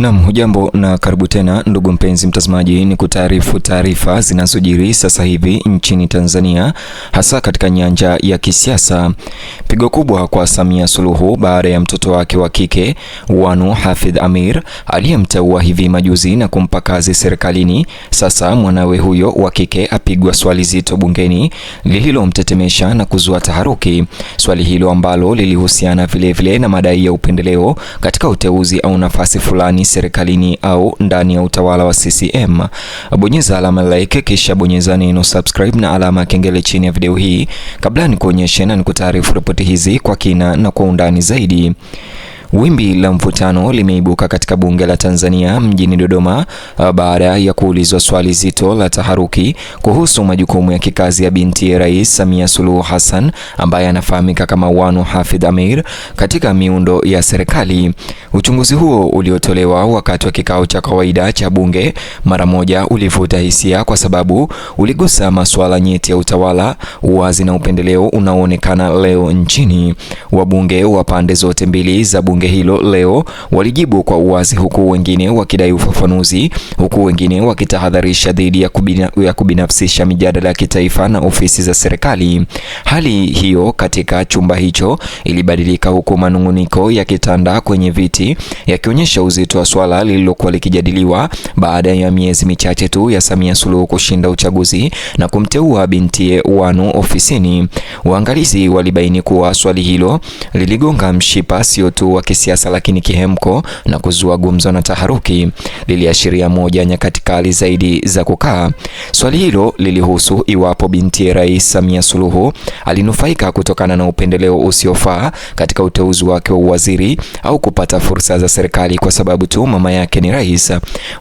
Naam, hujambo na karibu tena ndugu mpenzi mtazamaji, ni kutaarifu taarifa zinazojiri sasa hivi nchini Tanzania, hasa katika nyanja ya kisiasa. Pigo kubwa kwa Samia Suluhu baada ya mtoto wake wa kike Wanu Hafidh Amir aliyemteua hivi majuzi na kumpa kazi serikalini. Sasa mwanawe huyo wa kike apigwa swali zito bungeni lililomtetemesha na kuzua taharuki. Swali hilo ambalo lilihusiana vilevile na madai ya upendeleo katika uteuzi au nafasi fulani serikalini au ndani ya utawala wa CCM. Bonyeza alama like kisha bonyeza neno subscribe na alama kengele chini ya video hii kabla nikuonyeshe na nikutaarifu ripoti hizi kwa kina na kwa undani zaidi. Wimbi la mvutano limeibuka katika bunge la Tanzania mjini Dodoma baada ya kuulizwa swali zito la taharuki kuhusu majukumu ya kikazi ya binti ya Rais Samia Suluhu Hassan ambaye anafahamika kama Wanu Hafidh Amir katika miundo ya serikali. Uchunguzi huo uliotolewa wakati wa kikao cha kawaida cha bunge mara moja ulivuta hisia kwa sababu uligusa masuala nyeti ya utawala, uwazi na upendeleo unaoonekana leo nchini. Wabunge wa pande zote mbili za bunge hilo leo walijibu kwa uwazi, huku wengine wakidai ufafanuzi, huku wengine wakitahadharisha dhidi ya kubinafsisha mijadala ya kitaifa na ofisi za serikali. Hali hiyo katika chumba hicho ilibadilika huku manunguniko ya kitanda kwenye viti yakionyesha uzito wa swala lililokuwa likijadiliwa baada ya miezi michache tu ya Samia Suluhu kushinda uchaguzi na kumteua binti Wanu ofisini. Waangalizi walibaini kuwa swali hilo liligonga mshipa sio tu wa kisiasa lakini kihemko na kuzua gumzo na taharuki. Liliashiria moja nyakati kali zaidi za kukaa. Swali hilo lilihusu iwapo binti Rais Samia Suluhu alinufaika kutokana na upendeleo usiofaa katika uteuzi wake wa uwaziri au kupata fursa za serikali kwa sababu tu mama yake ni rais.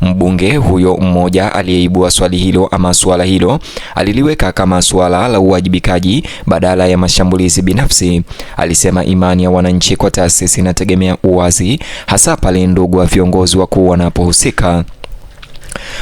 Mbunge huyo mmoja aliyeibua swali hilo ama swala hilo aliliweka kama swala la uwajibikaji badala ya mashambulizi binafsi. Alisema imani ya wananchi kwa taasisi inategemea uwazi, hasa pale ndugu wa viongozi wakuu wanapohusika.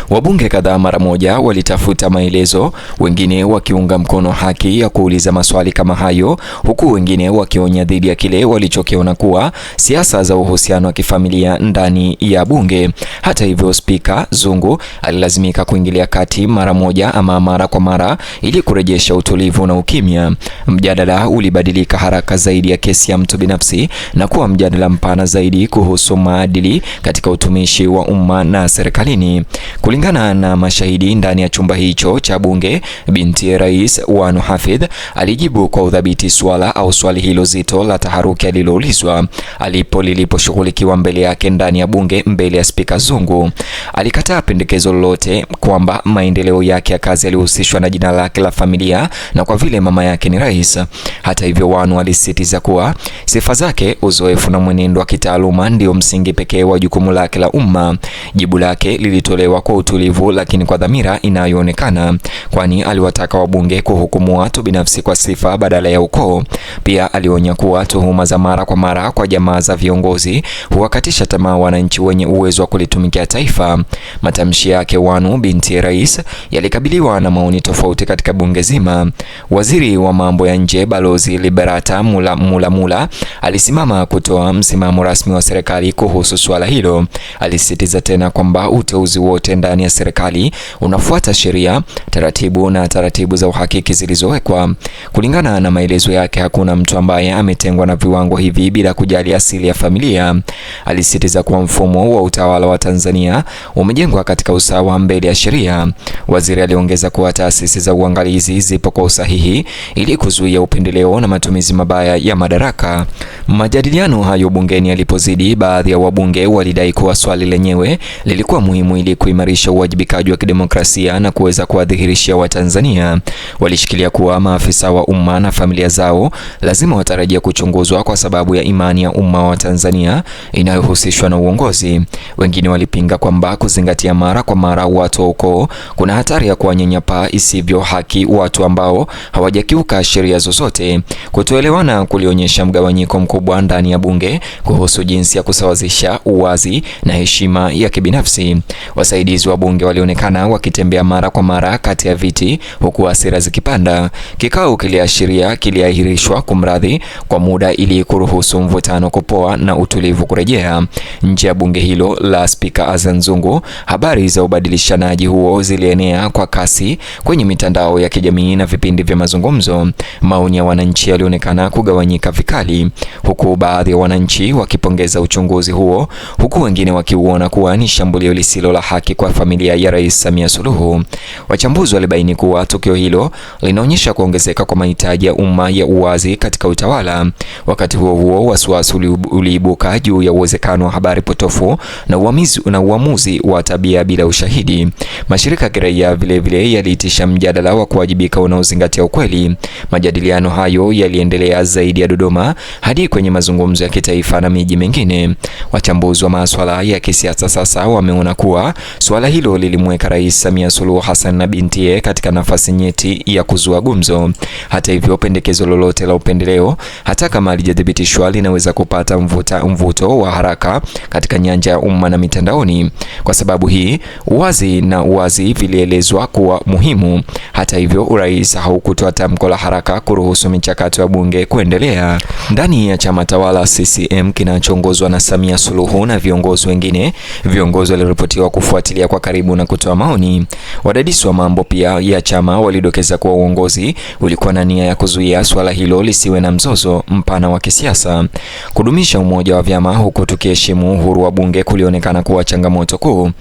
Wabunge kadhaa mara moja walitafuta maelezo, wengine wakiunga mkono haki ya kuuliza maswali kama hayo, huku wengine wakionya dhidi ya kile walichokiona kuwa siasa za uhusiano wa kifamilia ndani ya bunge. Hata hivyo, Spika Zungu alilazimika kuingilia kati mara moja ama mara kwa mara ili kurejesha utulivu na ukimya. Mjadala ulibadilika haraka zaidi ya kesi ya mtu binafsi na kuwa mjadala mpana zaidi kuhusu maadili katika utumishi wa umma na serikalini. Kulingana na mashahidi ndani ya chumba hicho cha bunge, binti Rais Wanu Hafidh alijibu kwa udhabiti swali hilo zito la taharuki aliloulizwa. Liliposhughulikiwa mbele yake ndani ya bunge mbele ya Spika Zungu, alikataa pendekezo lolote kwamba maendeleo yake ya kazi yalihusishwa na jina lake la familia na kwa vile mama yake ni rais. Hata hivyo, Wanu alisisitiza kuwa sifa zake, uzoefu na mwenendo wa kitaaluma ndio msingi pekee wa jukumu lake la umma. Jibu lake lilitolewa kwa utulivu lakini kwa dhamira inayoonekana, kwani aliwataka wabunge kuhukumu watu binafsi kwa sifa badala ya ukoo. Pia alionya kuwa tuhuma za mara kwa mara kwa jamaa za viongozi huwakatisha tamaa wananchi wenye uwezo wa kulitumikia taifa. Matamshi yake Wanu binti Rais yalikabiliwa na maoni tofauti katika bunge zima. Waziri wa mambo ya nje Balozi Liberata Mulamula alisimama kutoa msimamo rasmi wa serikali kuhusu swala hilo. Alisisitiza tena kwamba uteuzi wote ndani ya serikali unafuata sheria, taratibu za uhakiki zilizowekwa. Kulingana na maelezo yake, hakuna mtu ambaye ametengwa na viwango hivi bila kujali asili ya familia. Alisisitiza kuwa mfumo wa utawala wa Tanzania umejengwa katika usawa mbele ya sheria. Waziri aliongeza kuwa taasisi za uangalizi zipo kwa usahihi ili kuzuia upendeleo na matumizi mabaya ya madaraka. Majadiliano hayo bungeni yalipozidi, baadhi ya wabunge walidai kuwa swali lenyewe lilikuwa muhimu ili kuimarisha uwajibikaji wa kidemokrasia na kuweza kuwadhihirishia Watanzania. Walishikilia kuwa maafisa wa umma na familia zao lazima watarajia kuchunguzwa kwa sababu ya imani ya umma wa Tanzania inayohusishwa na uongozi. Wengine walipinga kwamba kuzingatia mara kwa mara watu wa ukoo kuna hatari ya kuwanyanyapaa isivyo haki watu ambao hawajakiuka sheria zozote. Kutoelewana kulionyesha mgawanyiko mkubwa ndani ya bunge kuhusu jinsi ya kusawazisha uwazi na heshima ya kibinafsi. Wasaidizi wa bunge walionekana wakitembea mara kwa mara kati ya viti huku hasira zikipanda. Kikao kiliahirishwa kumradhi kwa muda ili kuruhusu mvutano kupoa na utulivu kurejea. Nje ya bunge hilo la Spika Spika Azan Zungu, habari za ubadilishanaji huo zilienea kwa kasi kwenye mitandao ya kijamii na vipindi vya mazungumzo. Maoni ya wananchi yalionekana kugawanyika vikali, huku baadhi ya wananchi wakipongeza uchunguzi huo, huku wengine wakiuona kuwa ni shambulio lisilo la haki kwa familia ya Rais Samia Suluhu. Wachambuzi walibaini kuwa tukio hilo linaonyesha kuongezeka kwa mahitaji ya umma ya uwazi katika utawala. Wakati huo huo, wasiwasi uliibuka juu ya uwezekano wa habari potofu na uamuzi wa tabia bila ushahidi. Mashirika ya kiraia vilevile yaliitisha mjadala wa kuwajibika unaozingatia ukweli. Majadiliano hayo yaliendelea zaidi ya Dodoma hadi kwenye mazungumzo ya kitaifa na miji mingine. Wachambuzi wa masuala ya kisiasa sasa wameona kuwa suala hilo lilimweka Rais Samia Suluhu Hassan na bintiye katika nafasi nyeti ya kuzua gumzo. Hata hivyo, pendekezo lolote la upendeleo, hata kama halijathibitishwa, linaweza kupata mvuto wa haraka katika nyanja ya umma na mitandaoni. Kwa sababu hii, uwazi vilielezwa kuwa muhimu. Hata hivyo, rais haukutoa tamko la haraka kuruhusu michakato ya bunge kuendelea. Ndani ya chama tawala CCM kinachoongozwa na Samia Suluhu na viongozi wengine, viongozi waliripotiwa kufuatilia kwa karibu na kutoa maoni. Wadadisi wa mambo pia ya chama walidokeza kuwa uongozi ulikuwa na nia ya kuzuia swala hilo lisiwe na mzozo mpana wa kisiasa. Kudumisha umoja wa vyama huku tukiheshimu uhuru wa bunge kulionekana kuwa changamoto kuu.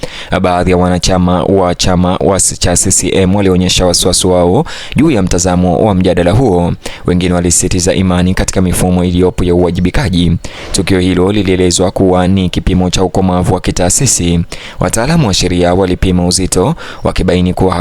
Baadhi ya wanachama wa chama cha CCM walionyesha wasiwasi wao juu ya mtazamo wa mjadala huo. Wengine walisisitiza imani katika mifumo iliyopo ya uwajibikaji. Tukio hilo lilielezwa kuwa ni kipimo cha ukomavu wa kitaasisi. Wataalamu wa sheria walipima uzito, wakibaini kuwa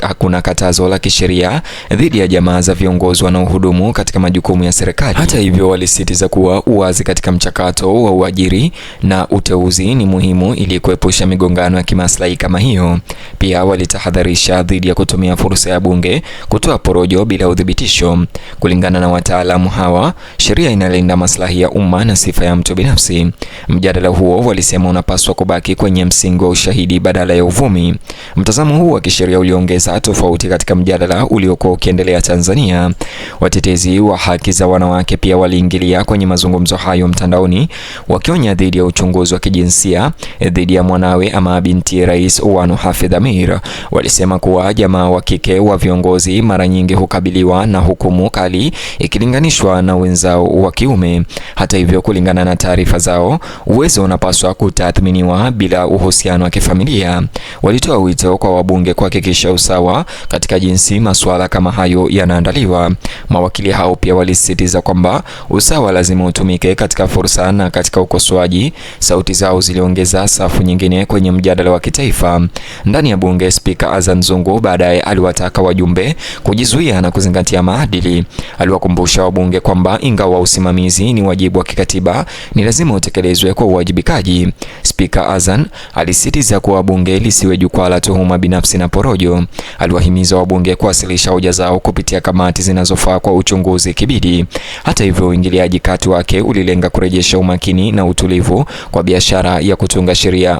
hakuna katazo la kisheria dhidi ya jamaa za viongozi wanaohudumu katika majukumu ya serikali. Hata hivyo, walisisitiza kuwa uwazi katika mchakato wa uajiri na uteuzi ni muhimu ili kuepusha migongano ya kimaslahi kama hiyo. Pia walitahadharisha dhidi ya kutumia fursa ya bunge kutoa porojo bila udhibitisho. Kulingana na wataalamu hawa, sheria inalinda maslahi ya umma na sifa ya mtu binafsi. Mjadala huo, walisema, unapaswa kubaki kwenye msingi wa ushahidi badala ya uvumi. Mtazamo huu wa kisheria uliongeza tofauti katika mjadala uliokuwa ukiendelea Tanzania. Watetezi wa haki za wanawake pia waliingilia kwenye mazungumzo hayo mtandaoni, wakionya dhidi ya uchunguzi wa kijinsia dhidi ya mwanawe ama binti Rais Wanu Hafidh Amir. Walisema kuwa jamaa wa kike wa viongozi mara nyingi hukabiliwa na hukumu kali ikilinganishwa na wenzao wa kiume. Hata hivyo, kulingana na taarifa zao, uwezo unapaswa kutathminiwa bila uhusiano wa kifamilia. Walitoa wito kwa wabunge kuhakikisha usawa katika jinsi masuala kama hayo yanaandaliwa. Mawakili hao pia walisisitiza kwamba usawa lazima utumike katika fursa na katika ukosoaji. Sauti zao ziliongeza safu nyingine kwenye mjadala wa kitaifa. Ndani ya bunge, Spika Azan Zungu baadaye aliwataka wajumbe kujizuia na kuzingatia maadili. Aliwakumbusha wabunge kwamba ingawa usimamizi ni wajibu wa kikatiba, ni lazima utekelezwe kwa uwajibikaji. Spika Azan alisisitiza kuwa bunge lisiwe jukwaa la tuhuma binafsi na porojo. Aliwahimiza wabunge kuwasilisha hoja zao kupitia kamati zinazofaa kwa uchunguzi kibidi. Hata hivyo, uingiliaji kati wake ulilenga kurejesha umakini na utulivu kwa biashara ya kutunga sheria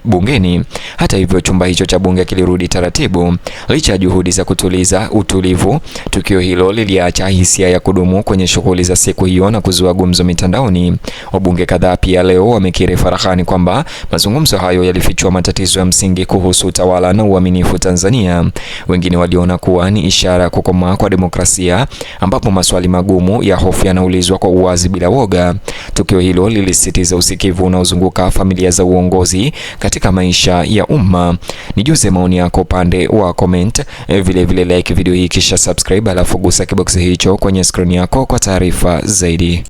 bungeni. Hata hivyo, chumba hicho cha bunge kilirudi taratibu. Licha ya juhudi za kutuliza utulivu, tukio hilo liliacha hisia ya kudumu kwenye shughuli za siku hiyo na kuzua gumzo mitandaoni. Wabunge kadhaa pia leo wamekiri faraghani kwamba mazungumzo hayo yalifichua matatizo ya msingi kuhusu utawala na uaminifu Tanzania. Wengine waliona kuwa ni ishara ya kukomaa kwa demokrasia, ambapo maswali magumu ya hofu yanaulizwa kwa uwazi bila woga. Tukio hilo lilisisitiza usikivu unaozunguka familia za uongozi katika maisha ya umma. Nijuze maoni yako upande wa comment, vile like video hii kisha subscribe, alafu gusa kiboksi hicho kwenye screen yako kwa taarifa zaidi.